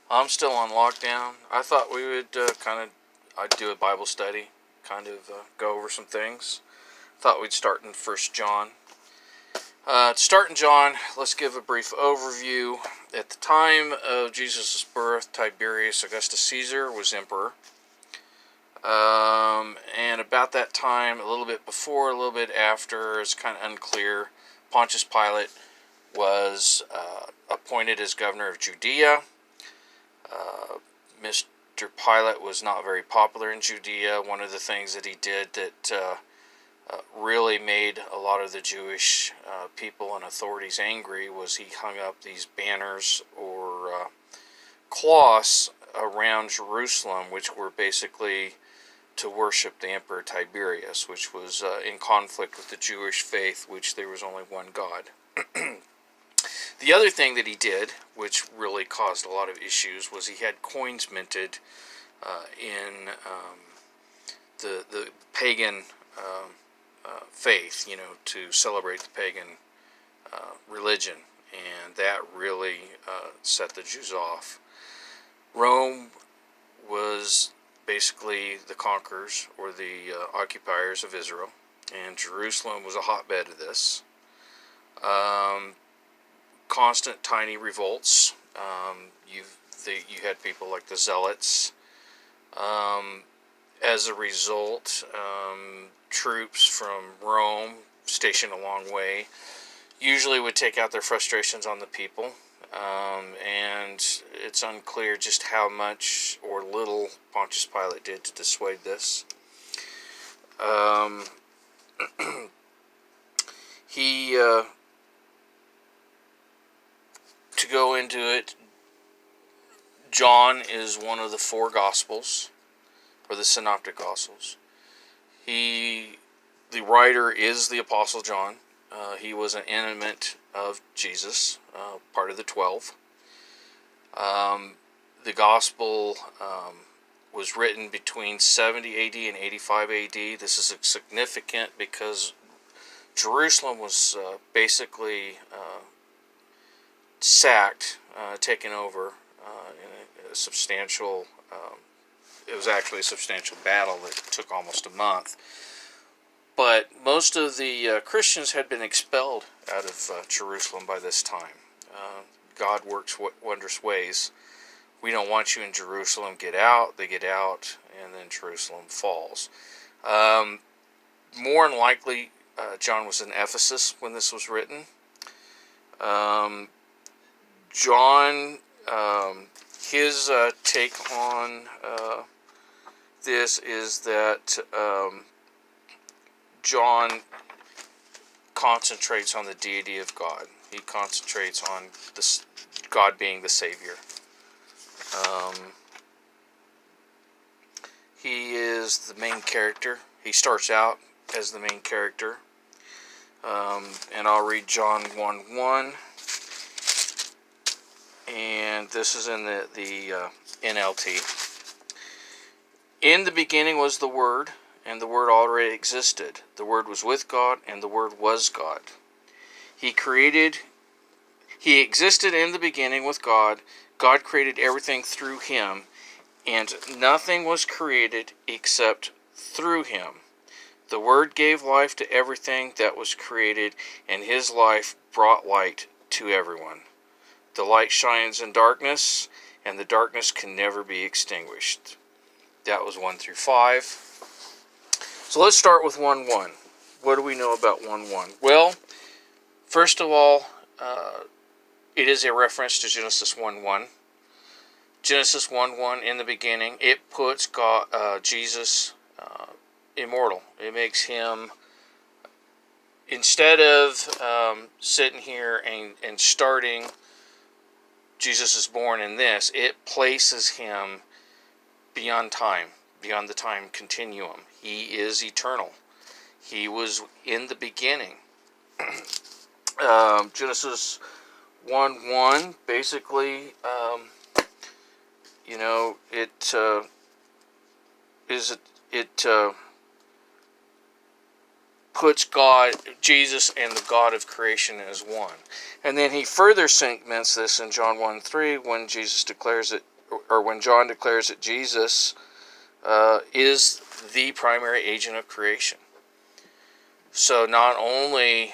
I'm still on lockdown. I thought we would I'd do a Bible study, go over some things. Thought we'd start in First John. To start in John, let's give a brief overview. At the time of Jesus' birth, Tiberius Augustus Caesar was emperor. And about that time, a little bit before, a little bit after, it's kind of unclear. Pontius Pilate was appointed as governor of Judea. Mr. Pilate was not very popular in Judea. One of the things that he did that really made a lot of the Jewish people and authorities angry was he hung up these banners or cloths around Jerusalem, which were basically to worship the Emperor Tiberius, which was in conflict with the Jewish faith, which there was only one God. The other thing that he did, which really caused a lot of issues, was he had coins minted in the pagan faith, to celebrate the pagan religion, and that really set the Jews off. Rome was basically the conquerors or the occupiers of Israel, and Jerusalem was a hotbed of this. Constant tiny revolts. You had people like the Zealots. As a result, troops from Rome, stationed a long way, usually would take out their frustrations on the people. And it's unclear just how much or little Pontius Pilate did to dissuade this. To go into it, John is one of the four Gospels, or the Synoptic Gospels. The writer is the Apostle John. He was an intimate of Jesus, part of the 12. The Gospel was written between 70 AD and 85 AD. This is significant because Jerusalem was basically sacked, taken over in a substantial, it was actually a substantial battle that took almost a month. But most of the Christians had been expelled out of Jerusalem by this time. God works wondrous ways. We don't want you in Jerusalem, get out. They get out, and then Jerusalem falls. More than likely, John was in Ephesus when this was written. John, his take on this is that John concentrates on the deity of God. He concentrates on God being the Savior. He is the main character. He starts out as the main character. And I'll read John 1:1. And this is in the NLT. In the beginning was the Word, and the Word already existed. The Word was with God, and the Word was God. He existed in the beginning with God. God created everything through Him, and nothing was created except through Him. The Word gave life to everything that was created, and His life brought light to everyone. The light shines in darkness, and the darkness can never be extinguished. That was 1-5. So let's start with 1:1. What do we know about 1:1? Well, first of all, it is a reference to Genesis 1:1. Genesis 1:1, in the beginning, it puts Jesus immortal. It makes him, instead of sitting here and starting Jesus is born in this, it places him beyond time, beyond the time continuum. He is eternal. He was in the beginning. Genesis 1:1, basically, it puts God, Jesus, and the God of creation as one. And then he further segments this in John 1:3 when Jesus declares that or when John declares that Jesus is the primary agent of creation. So not only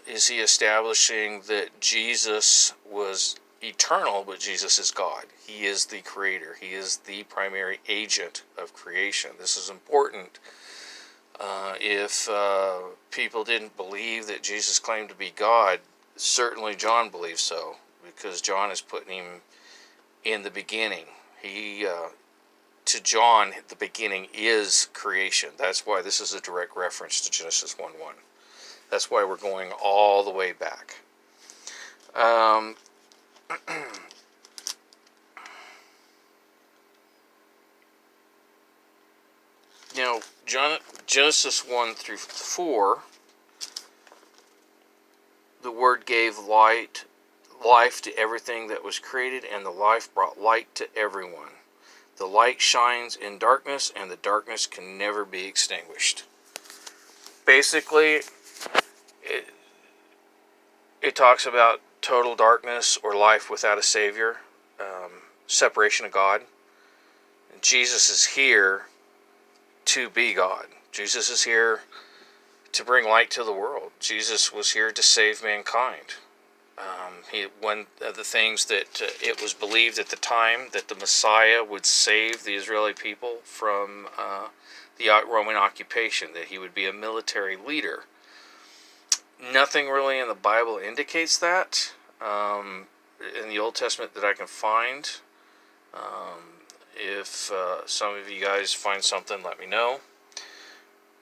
is he establishing that Jesus was eternal, but Jesus is God. He is the creator. He is the primary agent of creation. This is important. If people didn't believe that Jesus claimed to be God, certainly John believes so, because John is putting him in the beginning. To John, the beginning is creation. That's why this is a direct reference to Genesis 1:1. That's why we're going all the way back. Genesis 1-4, the Word gave life to everything that was created, and the life brought light to everyone. The light shines in darkness, and the darkness can never be extinguished. Basically, it talks about total darkness or life without a Savior, separation of God. And Jesus is here to be God. Jesus is here to bring light to the world. Jesus was here to save mankind. One of the things that it was believed at the time that the Messiah would save the Israeli people from the Roman occupation, that he would be a military leader. Nothing really in the Bible indicates that. In the Old Testament that I can find. If some of you guys find something, let me know.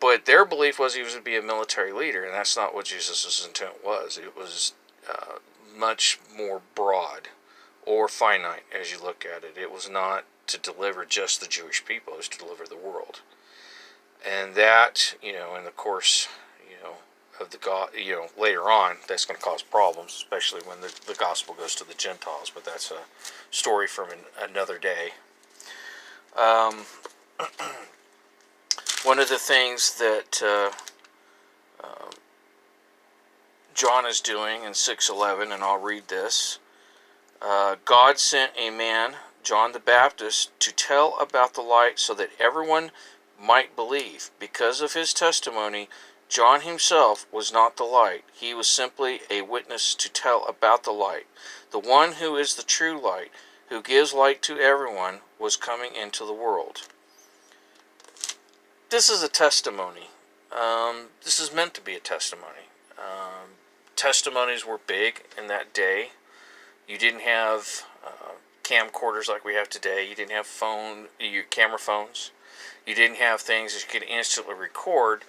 But their belief was he was to be a military leader, and that's not what Jesus' intent was. It was much more broad or finite as you look at it. It was not to deliver just the Jewish people, it was to deliver the world. And that, in the course, of the God, later on, that's going to cause problems, especially when the gospel goes to the Gentiles. But that's a story from another day. One of the things that John is doing in 6:11, and I'll read this. God sent a man, John the Baptist, to tell about the light so that everyone might believe. Because of his testimony, John himself was not the light. He was simply a witness to tell about the light. The one who is the true light, who gives light to everyone, was coming into the world. This is a testimony. This is meant to be a testimony. Testimonies were big in that day. You didn't have camcorders like we have today. You didn't have camera phones. You didn't have things that you could instantly record.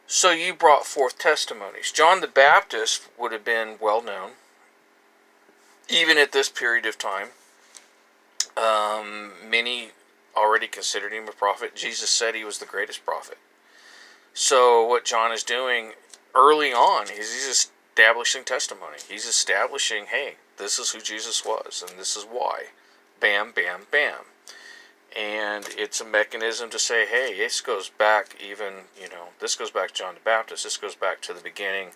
So you brought forth testimonies. John the Baptist would have been well known, even at this period of time. Many already considered him a prophet. Jesus said he was the greatest prophet. So what John is doing early on is he's establishing testimony. He's establishing, hey, this is who Jesus was, and this is why. Bam, bam, bam. And it's a mechanism to say, hey, this goes back this goes back to John the Baptist. This goes back to the beginning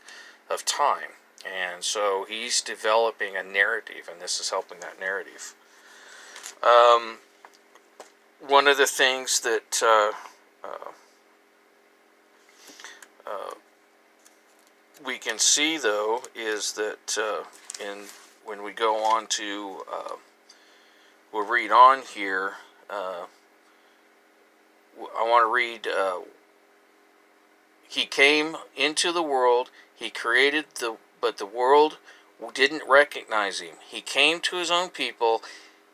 of time. And so he's developing a narrative, and this is helping that narrative. One of the things that we can see, though, is that when we go on to, we'll read on here. I want to read. He came into the world. He created but the world didn't recognize him. He came to his own people,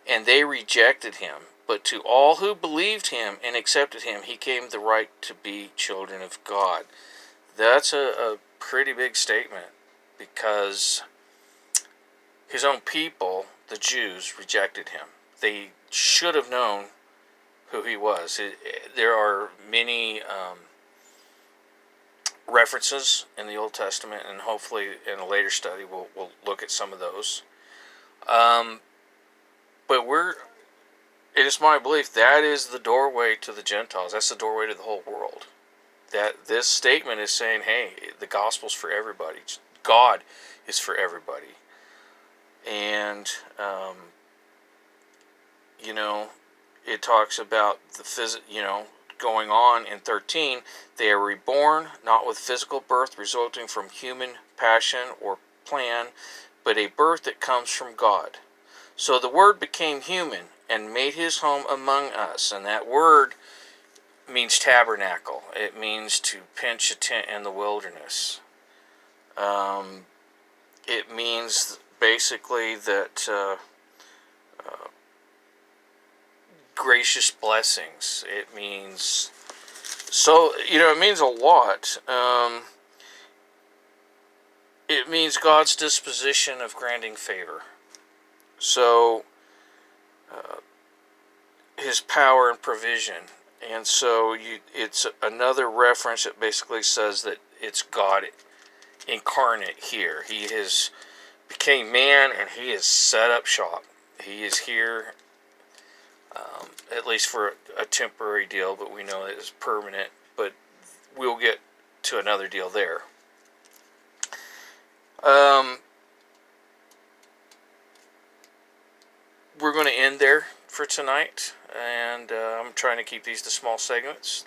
and they rejected him. But to all who believed him and accepted him, he gave the right to be children of God. That's a pretty big statement, because his own people, the Jews, rejected him. They should have known who he was. There are many references in the Old Testament, and hopefully in a later study we'll look at some of those. But it is my belief that is the doorway to the Gentiles. That's the doorway to the whole world. That this statement is saying, hey, the gospel's for everybody. God is for everybody. And it talks about going on in 13. They are reborn, not with physical birth resulting from human passion or plan, but a birth that comes from God. So the Word became human and made his home among us. And that word means tabernacle. It means to pitch a tent in the wilderness. It means basically that gracious blessings. It means it means a lot. It means God's disposition of granting favor. So his power and provision. And so it's another reference that basically says that it's God incarnate here. He has became man and he has set up shop. He is here, at least for a temporary deal, but we know it is permanent. But we'll get to another deal there. We're going to end there for tonight, and I'm trying to keep these to small segments.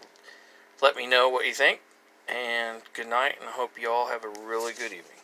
Let me know what you think, and good night, and I hope you all have a really good evening.